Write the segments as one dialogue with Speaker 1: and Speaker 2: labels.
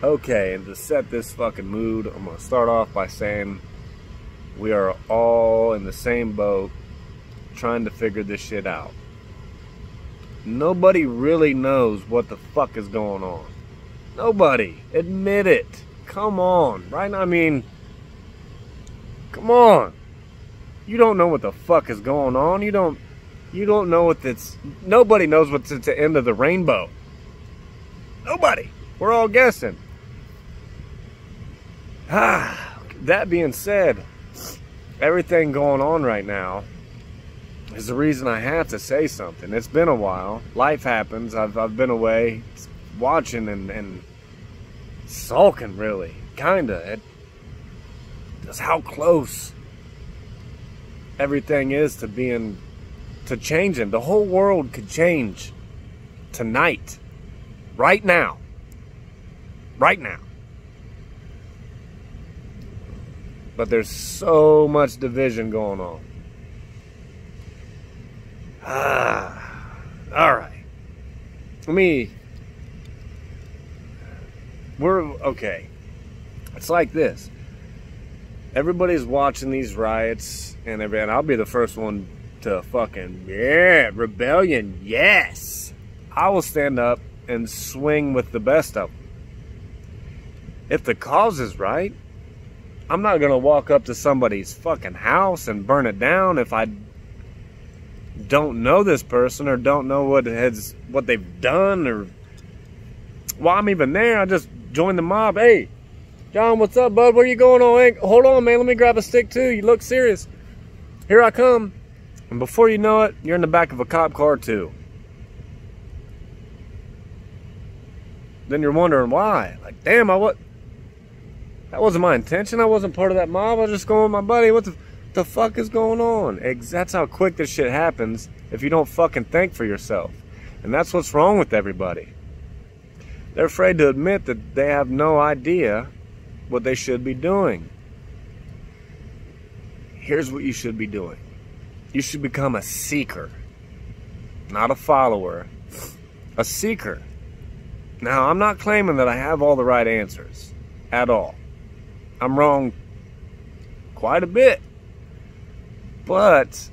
Speaker 1: Okay, and to set this fucking mood, I'm gonna start off by saying we are all in the same boat trying to figure this shit out. Nobody really knows what the fuck is going on. Nobody. Admit it. Come on, right? I mean, come on. You don't know what the fuck is going on. You don't know what it's... Nobody knows what's at the end of the rainbow. Nobody. We're all guessing. That being said, everything going on right now is the reason I have to say something. It's been a while. Life happens. I've been away watching and sulking, really. Kinda. Just how close everything is to changing. The whole world could change tonight. Right now. Right now. But there's so much division going on. Alright. Okay. It's like this. Everybody's watching these riots and I'll be the first one to fucking, yeah, rebellion, yes. I will stand up and swing with the best of them. If the cause is right, I'm not gonna walk up to somebody's fucking house and burn it down if I don't know this person or don't know what they've done, or while I'm even there, I just join the mob. Hey, John, what's up, bud? Where you going on? Hey, hold on, man. Let me grab a stick too. You look serious. Here I come. And before you know it, you're in the back of a cop car too. Then you're wondering why. Like, damn, that wasn't my intention. I wasn't part of that mob. I was just going with my buddy. What the fuck is going on? That's how quick this shit happens if you don't fucking think for yourself. And that's what's wrong with everybody. They're afraid to admit that they have no idea what they should be doing. Here's what you should be doing. You should become a seeker. Not a follower. A seeker. Now, I'm not claiming that I have all the right answers. At all. I'm wrong quite a bit. But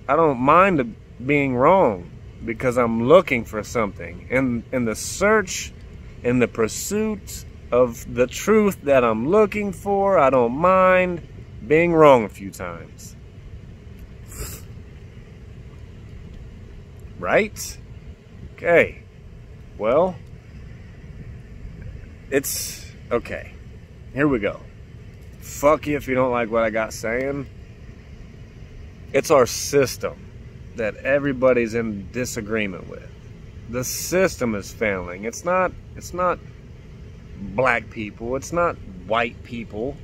Speaker 1: I don't mind being wrong because I'm looking for something. In the search, in the pursuit of the truth that I'm looking for, I don't mind being wrong a few times. Right? Okay. Well, it's okay. Here we go. Fuck you if you don't like what I got saying. It's our system that everybody's in disagreement with. The system is failing. It's not black people. It's not white people.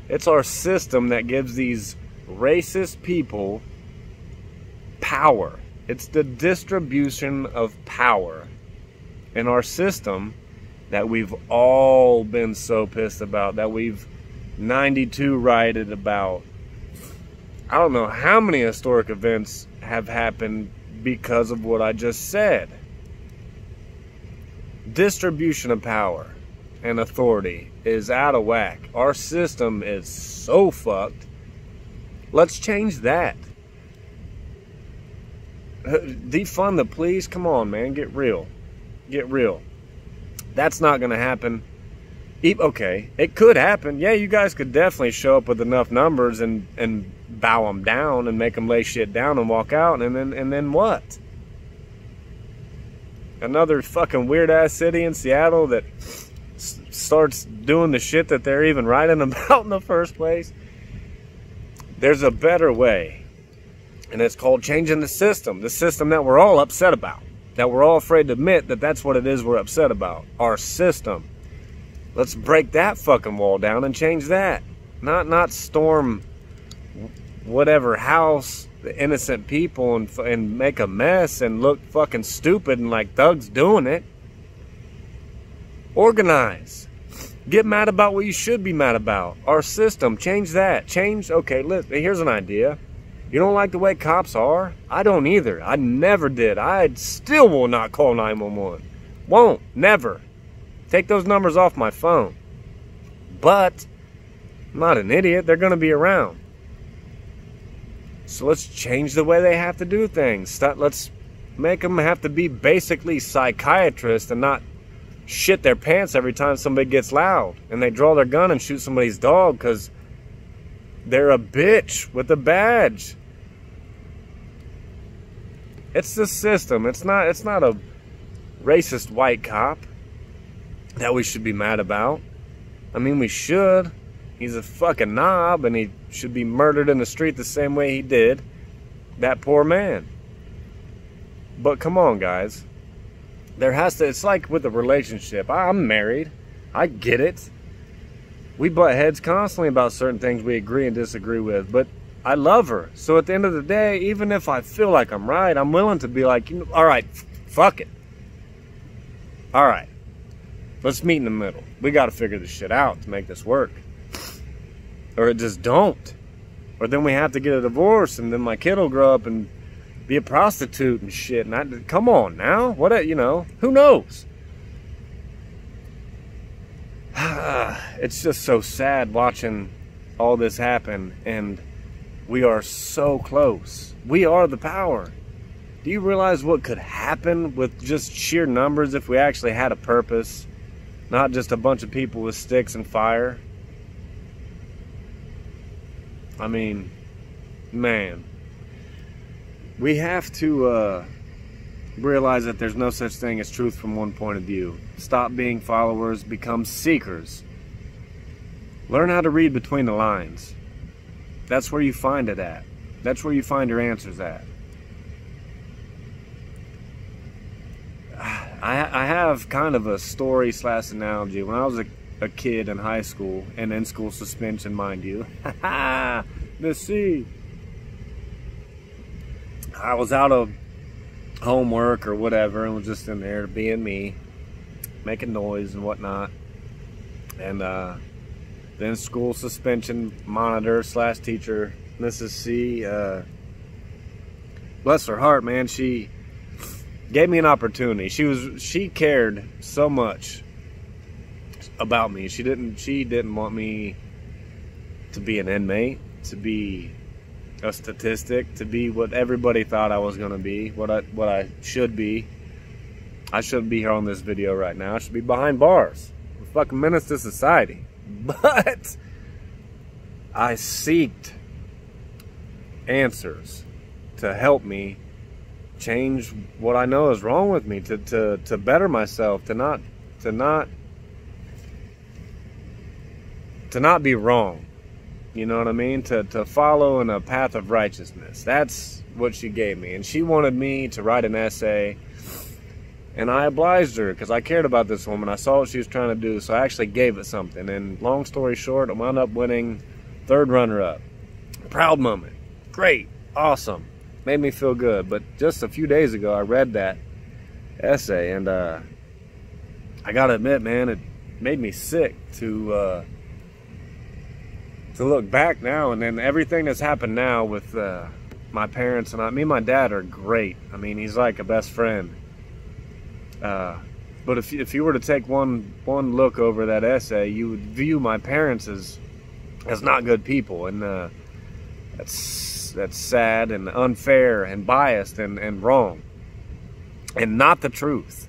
Speaker 1: It's our system that gives these racist people power. It's the distribution of power in our system that we've all been so pissed about, that we've 92 rioted about. I don't know how many historic events have happened because of what I just said. Distribution of power and authority is out of whack. Our system is so fucked. Let's change that. Defund the police? Come on, man. Get real. Get real. That's not going to happen. Okay, it could happen. Yeah, you guys could definitely show up with enough numbers and bow them down and make them lay shit down and walk out, and then what? Another fucking weird-ass city in Seattle that starts doing the shit that they're even writing about in the first place. There's a better way, and it's called changing the system that we're all upset about, that we're all afraid to admit that that's what it is we're upset about, our system. Let's break that fucking wall down and change that. Not storm whatever house, the innocent people, and make a mess and look fucking stupid and like thugs doing it. Organize. Get mad about what you should be mad about. Our system, change that. Okay, here's an idea. You don't like the way cops are? I don't either. I never did. I still will not call 911. Won't. Never. Take those numbers off my phone. But I'm not an idiot. They're going to be around. So let's change the way they have to do things. Let's make them have to be basically psychiatrists and not shit their pants every time somebody gets loud and they draw their gun and shoot somebody's dog because they're a bitch with a badge. It's the system. It's not a racist white cop that we should be mad about. I mean, we should. He's a fucking knob and he should be murdered in the street the same way he did that poor man. But come on, guys. There has to, it's like with a relationship. I'm married. I get it. We butt heads constantly about certain things we agree and disagree with, but I love her. So at the end of the day, even if I feel like I'm right, I'm willing to be like, you know, all right, fuck it. All right, let's meet in the middle. We got to figure this shit out to make this work. Or it just don't. Or then we have to get a divorce and then my kid will grow up and be a prostitute and shit. And come on now. What, you know, who knows? It's just so sad watching all this happen, and we are so close. We are the power. Do you realize what could happen with just sheer numbers if we actually had a purpose? Not just a bunch of people with sticks and fire? I mean, man. We have to realize that there's no such thing as truth from one point of view. Stop being followers, become seekers. Learn how to read between the lines. That's where you find it at. That's where you find your answers at. I have kind of a story / analogy. When I was a kid in high school, and in school suspension, mind you. The sea. I was out of homework or whatever and was just in there being me, making noise and whatnot. And then school suspension monitor / teacher, Mrs. C, bless her heart, man, she gave me an opportunity. She cared so much about me. She didn't want me to be an inmate, to be a statistic, to be what everybody thought I was going to be, what I should be. I shouldn't be here on this video right now. I should be behind bars. I'm a fucking menace to society. But I sought answers to help me change what I know is wrong with me, to better myself, to not be wrong. You know what I mean? To follow in a path of righteousness. That's what she gave me. And she wanted me to write an essay. And I obliged her because I cared about this woman. I saw what she was trying to do. So I actually gave it something. And long story short, I wound up winning 3rd runner-up. Proud moment. Great. Awesome. Made me feel good. But just a few days ago, I read that essay. And I got to admit, man, it made me sick to look back now, and then everything that's happened now with my parents and me and my dad are great. I mean, he's like a best friend. But if you were to take one look over that essay, you would view my parents as not good people, and that's sad and unfair and biased and wrong, and not the truth.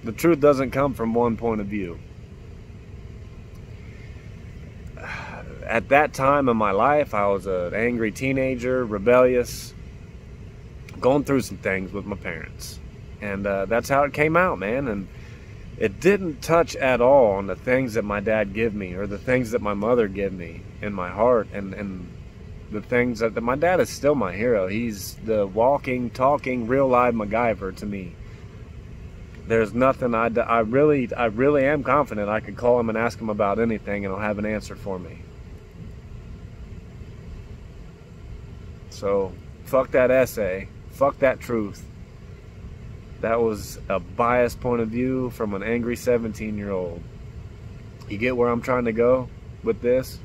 Speaker 1: The truth doesn't come from one point of view. At that time in my life, I was an angry teenager, rebellious, going through some things with my parents. And that's how it came out, man. And it didn't touch at all on the things that my dad gave me, or the things that my mother gave me in my heart, and the things that my dad is still my hero. He's the walking, talking, real live MacGyver to me. There's nothing I really am confident I could call him and ask him about anything, and he'll have an answer for me. So, fuck that essay. Fuck that truth. That was a biased point of view from an angry 17-year-old. You get where I'm trying to go with this?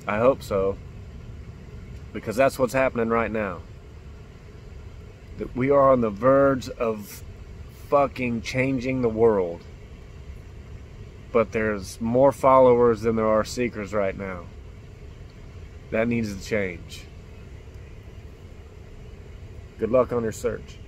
Speaker 1: I hope so. Because that's what's happening right now. That we are on the verge of fucking changing the world. but there's more followers than there are seekers right now. That needs to change. Good luck on your search.